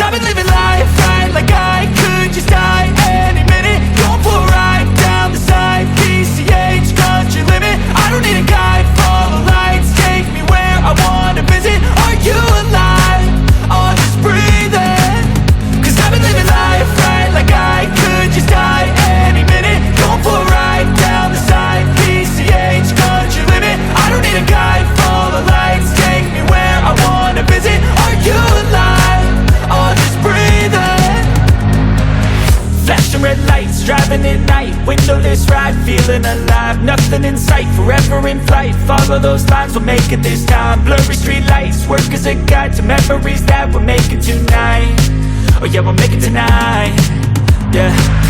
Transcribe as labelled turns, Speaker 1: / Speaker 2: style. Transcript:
Speaker 1: I've been living life right like I could just die any minute. Going for a ride down the side, PCH, country limit. I don't need a guide, follow lights, take me where I wanna visit. Are you alive? Or just breathing? Cause I've been living life right like I could just die any minute. Going for a ride down the side, PCH, country limit. I don't need a guide, follow lights, take me where I wanna visit. Are you alive? Or just breathing? Flashing red lights, driving at night, windowless ride, feeling alive. Nothing in sight, forever in flight. Follow those lines, we'll make it this time. Blurry street lights, work as a guide to memories that we're making tonight. Oh yeah, we'll make it tonight. Yeah.